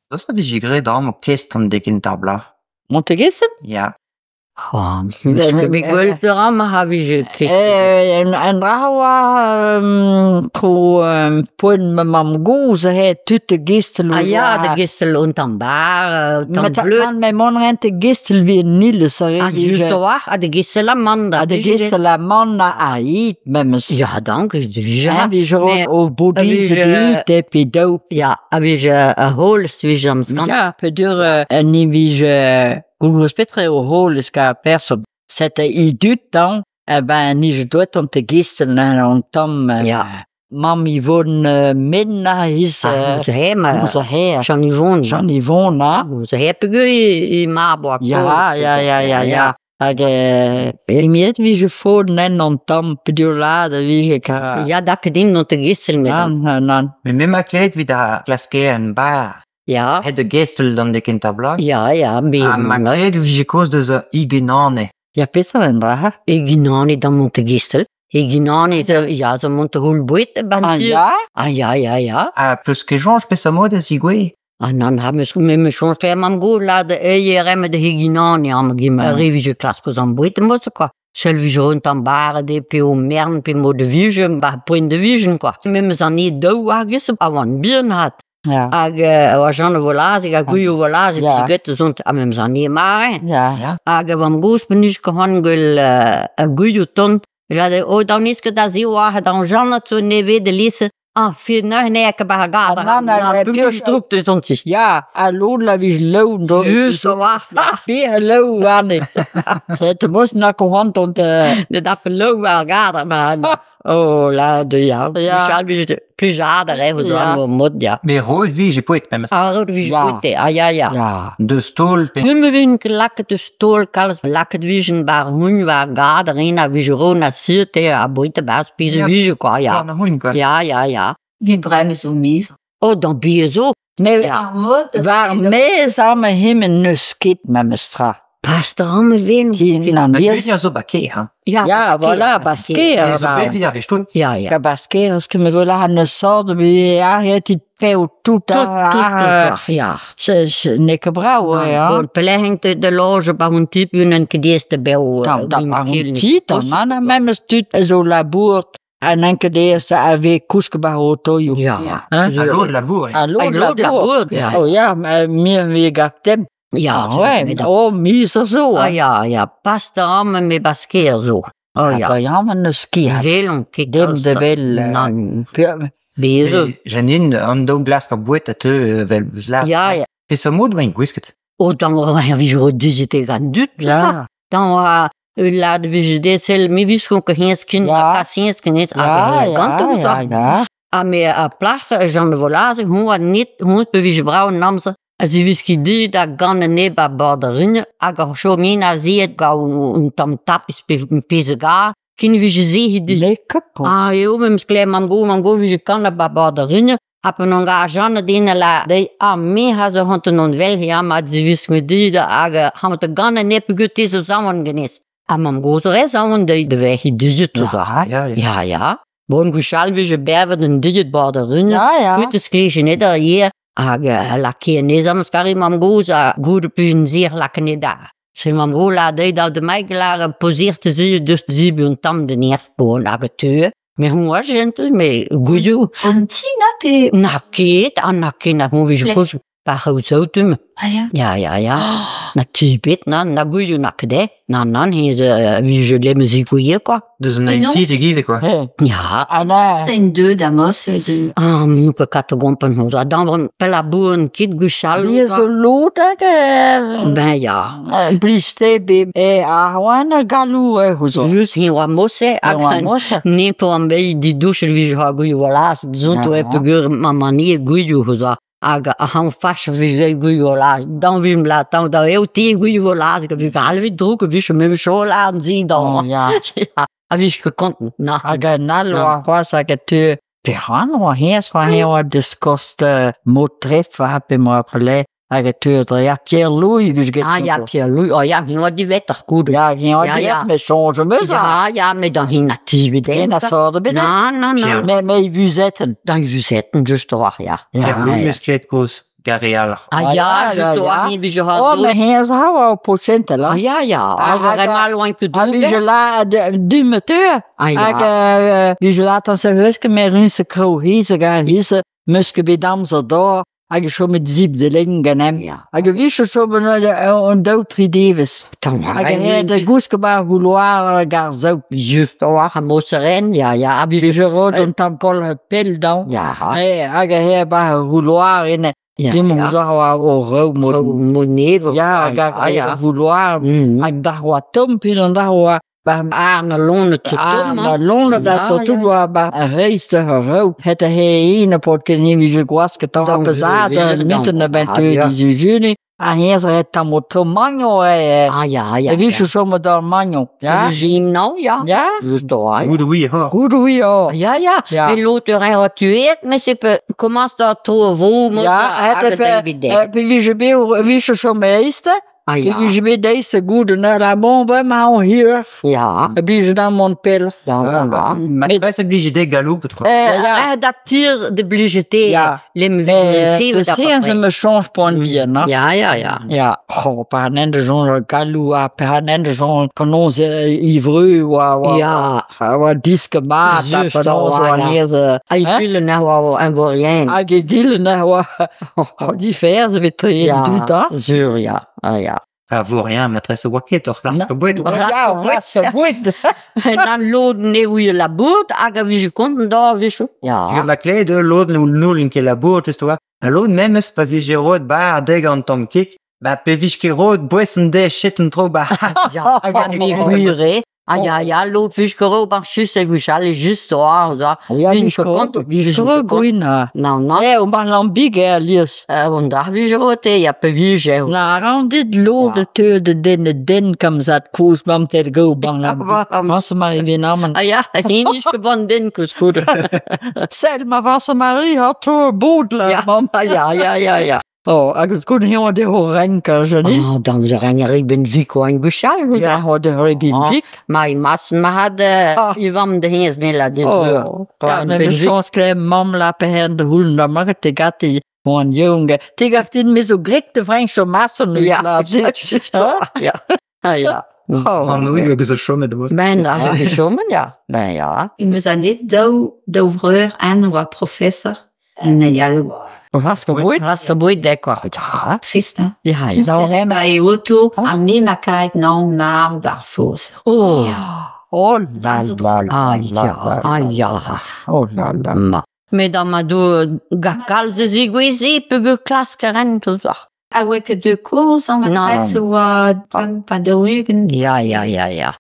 Dat is dat is je great om kist om dik in tabla. Montegissen? Ja. Ik wil er allemaal hebben gekregen. En daar was met mijn gozer het tutte gistel. Ah ja, de gistel und dan bar, dan met blöd. mijn man rent de gistel weer Niels. Ah, juist waar, de gistel Amanda. De gistel Amanda Aït met mijn. Ja, dank je. Ja, wie je ook boeddhisme die pedo. Ja, wie je holst, wie je amsterdam. Ja, pedur en niet wie je hoe spetre holes ka person. C'était i du temps, ben niet je doet om te gisteren en om tam. Ja. Mami woon midna is. Onze heer, onze heer. Jean Yvonne. Onze heer pegui in Marburg. Ja. Ik weet wie je voor en om tam pedulade wie je kan. Ja, dat ik ding nog te gisteren met hem. Dan. Met mij maakt het wie dat klaskeren en bar. Ja. Het de gistel dan dik in tabla. Ja, maar het wie je koos dus igenane. Ja, pesa vendra. Igenane dan moet te gistel. Igenane ja, ze moeten heel boeit bantier. Ja. Plus que Jean pesa mode sigwe. Dan hebben we met zo'n scherm aan goed laten ejeren met de Igenane aan me revisje klas ko aan boeit moest qua. Selvi rond aan baren de pio mern pio de vision, ba point de vision qua. Met me zijn niet dood wagens aan bier had. Ja. Was Jean volage, goeie volage, die gette zond aan me zijn niet maar. Ja. Van goes benieuwd gehandel goeie ton. Oh, dan is het dat zo waar dan Jean het zo nee weet de lezen. Ah, veel neke bagage. Dan puur stroep dus ontjes. Ja, hallo la wie loon do. Juist zo wacht. Hallo wanneer. Ze moest naar kohant ont de dappe loon bagage maar. Oh, la de ja. Ja, plus aardig hè, hoe zo moet ja. Mais rood wie je poet met me. Ah, rood wie je poet. Ah ja. De stoel. Humme winkel lakken de stoel kals lakken vision bar hun waar gader in wie je rona sirte a boite bas pise wie je quoi ja. Ja. Wie bruine zo mies. Oh, dan ben je zo. Maar waar mij samen hem een nuskit met me stra. Pas er allemaal weer. Dat is ja zo baké, hè? Ja, voilà, baskeer. Ja. Baskeer, als je me wil aan de soort, ja, het die peu tout. Ja. Ze nikke brouwen, ja. Pele hangt de loge bij een type en een eerste bel. Dat een type, man, met me stuurt zo labour. En enke de eerste AW kuskeba auto. Ja. Hallo, labour. Ja. Oh ja, maar meer wie gaf hem. Ja, oh, mies zo. Ah ja, pas er allemaal met baskeer zo. Oh ja. Ja, maar een ski. Veel dem de wel. Bezig. Janine, een dood glas kaboet dat wel beslaat. Ja. Is er moed mijn whisket? Oh, dan waren we zo digite gaan doen. Ja. Dan laten we je dit zelf mee wisten que geen kind, pas geen kind, ja. Maar plaats Jean de Volage, hoe niet, hoe bewijs brouwen nam ze. Als je wist die dat gaan niet bij borderin, als je mina ziet, gaan tam tapis pezega, kunnen we je zeggen die. Lekker. Ah, joh, we moeten klein mango, wie je kan bij borderin. Heb een engagement die la, die mee had ze hun onwel ja, maar ze wist die dat gaan we te gaan niet goed deze samen genees. En mango zo is aan de weg digit zo. Ja. Bon gushal wie je berven een digit borderin. Ja. Goed is kreeg je niet hier. Lakken niet, soms kan je mango zo goede puin zeer lakken niet daar. Ze mango la dat de meikelaar poseert te zien, dus zie je een tam de neef boven agatuur. Maar hoe was gentle, maar goeie. En Tina pe. Nakket, hoe je goed. Waar je zo doen. Ja. Na Tibet, na goeie nakket, dan heen ze, wie je le muziek goeie, quoi. Dus een tiete giele, quoi. Ja. Zijn deux dames, deux. Ah, nu pe katagompen, hoor. Dan van pelaboer een kid gushal. Die is zo lood, Ben ja. Bliste, baby. Ahwana galou, hoe zo. Dus geen wat mosse. Nee, voor een beetje die douche, wie je gaat goeie walaas. Zo te hebben geur, maar manier goeie, hoe zo. Gaan vast wie goeie walaas. Dan wil je laten, dan heel tegen goeie walaas. Ik heb je halve droeken, wie je met me zo laten zien dan. Ja. Wie je gekond. Nalo, was ik het Pirano, heers van heel discost motref, heb je me appelé. Ja, Pierre-Louis, wie je ja, Pierre-Louis. Oh ja, ging wat die wettig goed. Ja, ging met changement. Ja, maar dan ging natuurlijk en dat zou er Nou. Met wie zetten. Dan wie zetten, juist waar, ja. Ja, hoe is het koos? gareal. Ah ja, justo ja. niet wie je Oh, had. maar geen ze houden op procenten, Ah là. ja, ja. Aga remal wan que Ah, wie je dobe. laat, du meteur. Ah ja. Wie je laat dan zeggen, maar in ze kroeg hiezen gaan hiezen, muske bij damse door. Ag schon mit 7 lingen hem. Ja. Ag wie schon een dood 3 divers. Dan Ag he de guskeba vouloir gar zo. Just oa ha moseren. Ja, ja. Wie je rood en tam kol het pil dan. Ja. Ag he ba vouloir in. Ja. Die moet zeggen o rood moet. Monever. Ja, ag vouloir. Ag dag wat tumpi dan dag wat. Arne lonen te Na Londen dat zo toe was een reis rood. Het een podcast niet wie je was getan op zaterdag midden naar buiten die juni. En hier zei het dan moet manjo. Ah ja, ja. Wie je zo met dat manjo. Ja. Regime nou, ja. Ja. Just oa. Hoe doe je hoor? Goed hoe je. Ja, ja. Ja. Et l'autre a tué, mais c'est pas, comment ça trouve, moi, Ja, het wie je zo meeste. Ah ja. Wie je bij deze goede naar de bombe maar hier. Ja. Wie je dan mon pil. Ja, ja. Maar het is obligé de galop, het quoi. ja. Dat tir de budgeté. Ja. Les Dus hier ze me change point bien, no? Ja, ja, ja. Ja, par nende zo'n galou, par nende zo'n panons ivreux, Ja. wa disque maat, Just, panons ja. wanneer ze, Hij willen nou wel en voor rien. age gillen, wa, die verse weer trainen, doet dat? Zuur, ja. Ah ja. Ah, voor rien, maîtresse Wacket, toch? Dat is geboeid. Ja, wat ze moet. En dan loden ne hoe je la boot, aga wie je komt daar, wie je. Sur Ja. la clé de l'autre, ou nul in la bourre, tu vois. L'autre même, c'est pas vu rood, ba, deg en tom kik. Ba, pe viske rood, boessen de shit en tro, ba. Ja, mais guuré. Ah ja, ja, lood viskero, maar just en we zullen just daar, zo. Ja, Een die seconde, die schroeg goeina. Nou, nou. Ja, om aan big alias. Vandaag wie je rood, ja, pe wie je. Na, rond dit lode te de den kam zat koos, mam te go bang. Was maar weer namen. Ah ja, geen is gewoon denken, goed. Selma was Marie had door boodle, Ja, mam. ja, ja, ja, ja. Oh, ik was goed heel de horenker, je niet? Oh, dan zijn er ben Vico en Bouchard. Ja, had de horenk. Maar mas me had Ivan de Hees mee laten doen. Oh, ja, en we soms klein mam lapen her de hoelen, dan mag het gatti. Gewoon jongen. Die heeft in me zo gek de Franse massen nu Ja, laten. dat is toch. Ja. Ah ja. Oh, nu, je is er schon met de boos. Ben daar heb je zomaar, ja. Ben ja. Il nous a dit d'ouvreur un ou un professeur. En ja, Was gebeurd? Dat is de boeit dekor. Ja. triste. Hein? Ja, ja. Nou, hem. Maar je auto, a mis ma kite, non, maar barfoos. Oh. Oh la la la. Ah ja, ah ja. Oh la la. Ma. Mais dan maar door gakal ze ziguizi, pugu klas keren, tout ça. Avec deux cours, en maîtresse ou pas de rugen. Ja, ja, ja, ja.